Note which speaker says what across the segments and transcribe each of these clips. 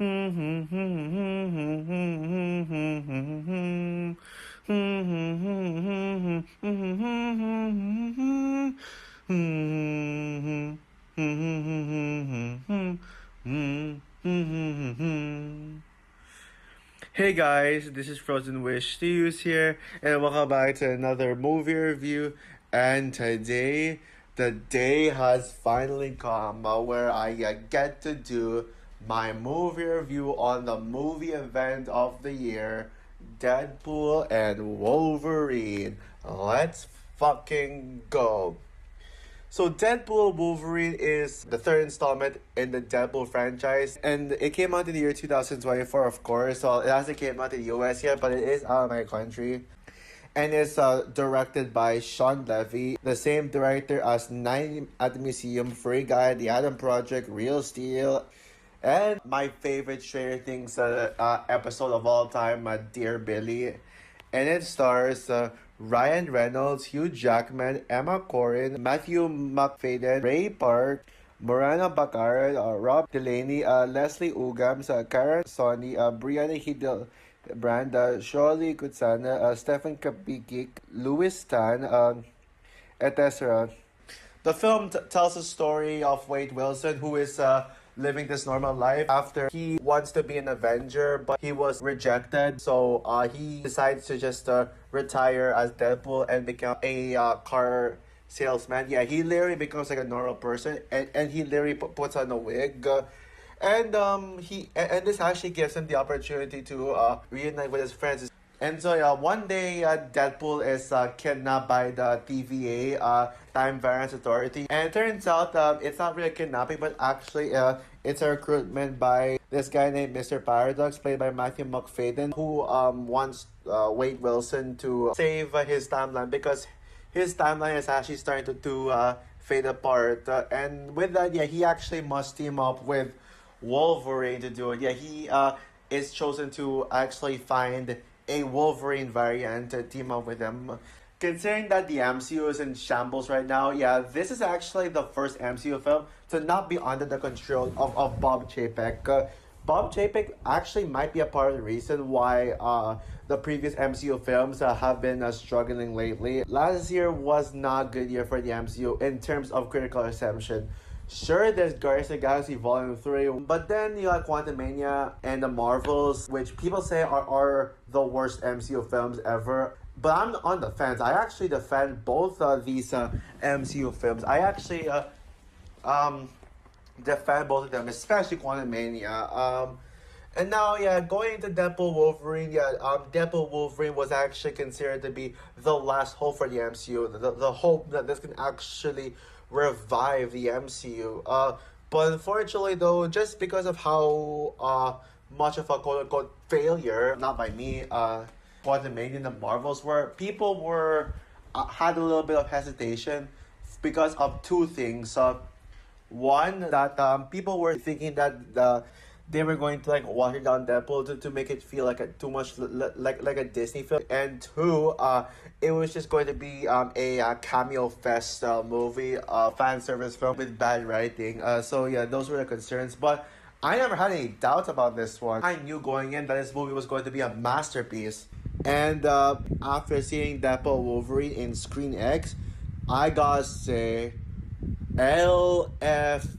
Speaker 1: Hey guys, this is Frozen Wish Studios here, and welcome back to another movie review. And today, the day has finally come where I get to do my movie review on the movie event of the year, Deadpool and Wolverine. Let's fucking go. So Deadpool Wolverine is the third installment in the Deadpool franchise, and it came out in the year 2024, of course. So it hasn't came out in the US yet, but it is out of my country. And it's directed by Sean Levy, the same director as Night at the Museum, Free Guy, The Adam Project, Real Steel, and my favorite Stranger Things episode of all time, Dear Billy. And it stars Ryan Reynolds, Hugh Jackman, Emma Corrin, Matthew McFadden, Ray Park, Morana Baccarat, Rob Delaney, Leslie Ugams, Karen Sony, Brianna Hidel, Branda, Shirley Kutsana, Stephen Kapikik, Louis Tan, etc. The film tells the story of Wade Wilson, who is living this normal life after he wants to be an Avenger, but he was rejected. So he decides to just retire as Deadpool and become a car salesman. Yeah, he literally becomes like a normal person, and he literally puts on a wig. And this actually gives him the opportunity to reunite with his friends. And so yeah, one day Deadpool is kidnapped by the TVA, Time Variance Authority, and it turns out it's not really kidnapping, but actually it's a recruitment by this guy named Mr. Paradox, played by Matthew McFadden, who wants Wade Wilson to save his timeline because his timeline is actually starting to fade apart. And with that, yeah, he actually must team up with Wolverine to do it. Yeah, he is chosen to actually find a Wolverine variant to team up with him. Considering that the MCU is in shambles right now, yeah, this is actually the first MCU film to not be under the control of Bob Chapek. Bob Chapek actually might be a part of the reason why the previous MCU films have been struggling lately. Last year was not a good year for the MCU in terms of critical reception. Sure, there's Guardians of the Galaxy Volume 3, but then you got Quantumania and the Marvels, which people say are the worst MCU films ever. But I'm on the fence. I actually defend both these MCU films. I actually defend both of them, especially Quantumania. And now, yeah, going into Deadpool Wolverine, yeah, Deadpool Wolverine was actually considered to be the last hope for the MCU, the hope that this can actually revive the MCU. But unfortunately, though, just because of how much of a quote-unquote failure, not by me, Quantumania and the Marvels were, people were had a little bit of hesitation because of two things. One, that people were thinking that they were going to like water down Deadpool to make it feel like too much like a Disney film, and two, it was just going to be a cameo fest movie, fan service film with bad writing. So yeah, those were the concerns, but I never had any doubts about this one. I knew going in that this movie was going to be a masterpiece, and after seeing Deadpool Wolverine in Screen X, I gotta say, LFG,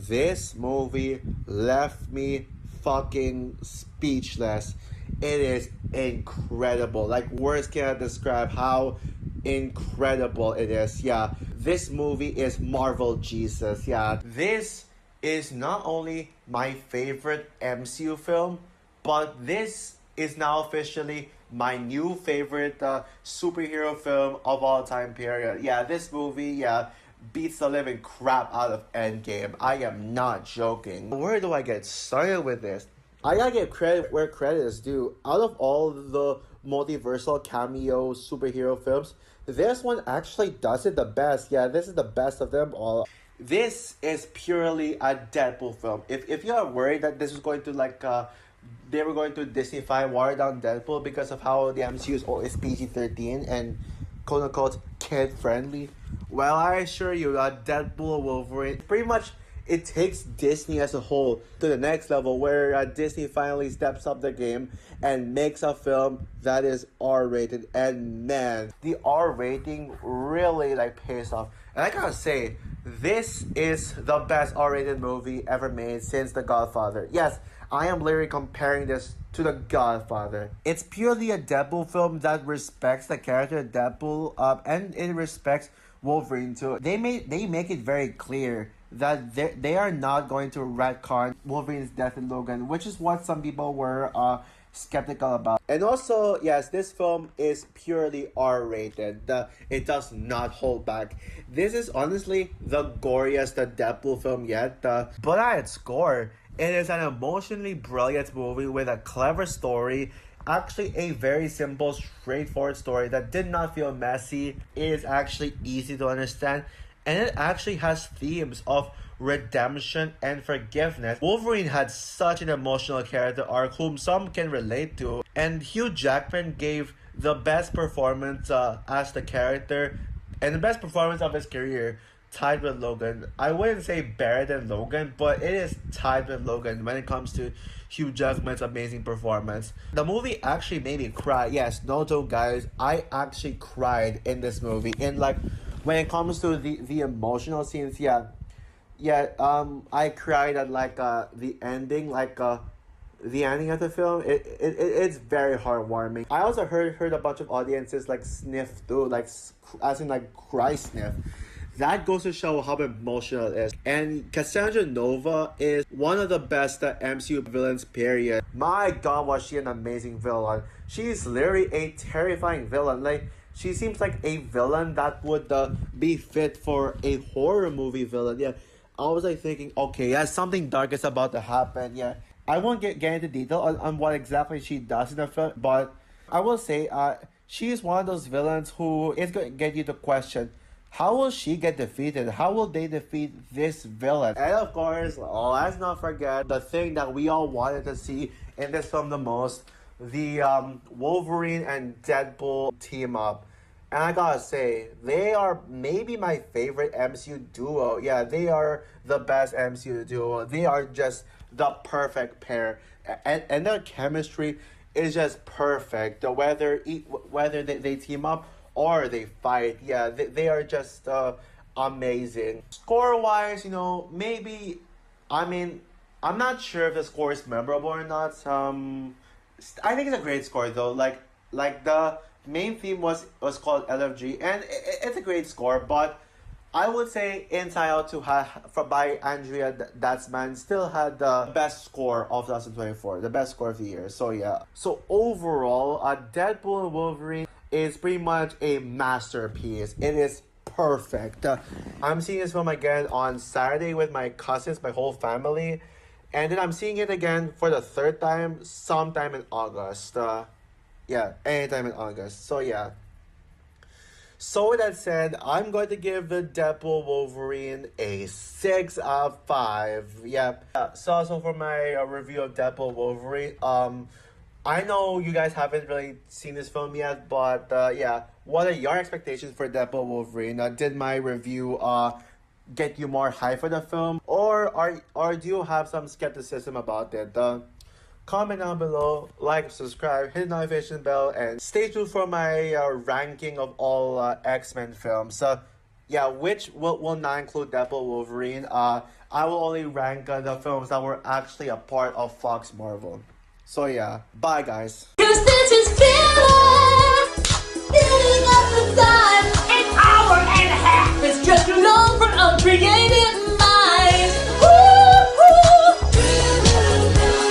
Speaker 1: this movie left me fucking speechless. It is incredible. Like, words cannot describe how incredible it is. Yeah, this movie is Marvel Jesus. Yeah, this is not only my favorite MCU film, but this is now officially my new favorite superhero film of all time period. Yeah, this movie, yeah, beats the living crap out of Endgame. I am not joking. Where do I get started with this? I gotta give credit where credit is due. Out of all the multiversal cameo superhero films, this one actually does it the best. Yeah, this is the best of them all. This is purely a Deadpool film. If you are worried that this is going to they were going to Disneyfy, water down Deadpool because of how the MCU is always PG-13 and quote unquote kid friendly, well, I assure you, Deadpool Wolverine pretty much it takes Disney as a whole to the next level, where Disney finally steps up the game and makes a film that is R-rated. And man, the R rating really like pays off. And I gotta say, this is the best R-rated movie ever made since The Godfather. Yes, I am literally comparing this to The Godfather. It's purely a Deadpool film that respects the character Deadpool, and it respects Wolverine too. They make it very clear that they are not going to retcon Wolverine's death in Logan, which is what some people were skeptical about. And also, yes, this film is purely R-rated. It does not hold back. This is honestly the goriest Deadpool film yet. But at its core, it is an emotionally brilliant movie with a clever story. Actually, a very simple, straightforward story that did not feel messy. It is actually easy to understand. And it actually has themes of redemption and forgiveness. Wolverine had such an emotional character arc whom some can relate to. And Hugh Jackman gave the best performance as the character and the best performance of his career, tied with Logan. I wouldn't say better than Logan, but it is tied with Logan when it comes to Hugh Jackman's amazing performance. The movie actually made me cry. Yes, no joke, guys. I actually cried in this movie. In like, when it comes to the emotional scenes, I cried at like the ending, the ending of the film. It's very heartwarming. I also heard a bunch of audiences like sniff too, like as in like cry sniff. That goes to show how emotional it is. And Cassandra Nova is one of the best MCU villains, period. My god, was she an amazing villain. She's literally a terrifying villain. Like, she seems like a villain that would be fit for a horror movie villain. Yeah, I was like thinking, okay, yeah, something dark is about to happen. Yeah, I won't get into detail on what exactly she does in the film, but I will say she is one of those villains who is going to get you to question, how will she get defeated? How will they defeat this villain? And of course, let's not forget the thing that we all wanted to see in this film the most, the Wolverine and Deadpool team up. And I gotta say, they are maybe my favorite MCU duo. Yeah, they are the best MCU duo. They are just the perfect pair. And their chemistry is just perfect. Whether they team up or they fight, yeah, they are just amazing. Score-wise, maybe, I'm not sure if the score is memorable or not. I think it's a great score though. Like the main theme was called LFG, and it's a great score, but I would say Inside Out 2 by Andrea Datzman still had the best score of 2024, the best score of the year. So yeah. So overall, Deadpool and Wolverine is pretty much a masterpiece. It is perfect. I'm seeing this film again on Saturday with my cousins, my whole family. And then I'm seeing it again for the third time sometime in August. Yeah, anytime in August. So yeah. So with that said, I'm going to give the Deadpool Wolverine a 6 out of 5. Yep. So for my review of Deadpool Wolverine, I know you guys haven't really seen this film yet, but yeah, what are your expectations for Deadpool Wolverine? Did my review get you more hype for the film, or do you have some skepticism about it? Comment down below, like, subscribe, hit the notification bell, and stay tuned for my ranking of all X-Men films. Yeah, which will not include Deadpool Wolverine. I will only rank the films that were actually a part of Fox Marvel. So yeah, bye guys. 'Cause this is feeling up the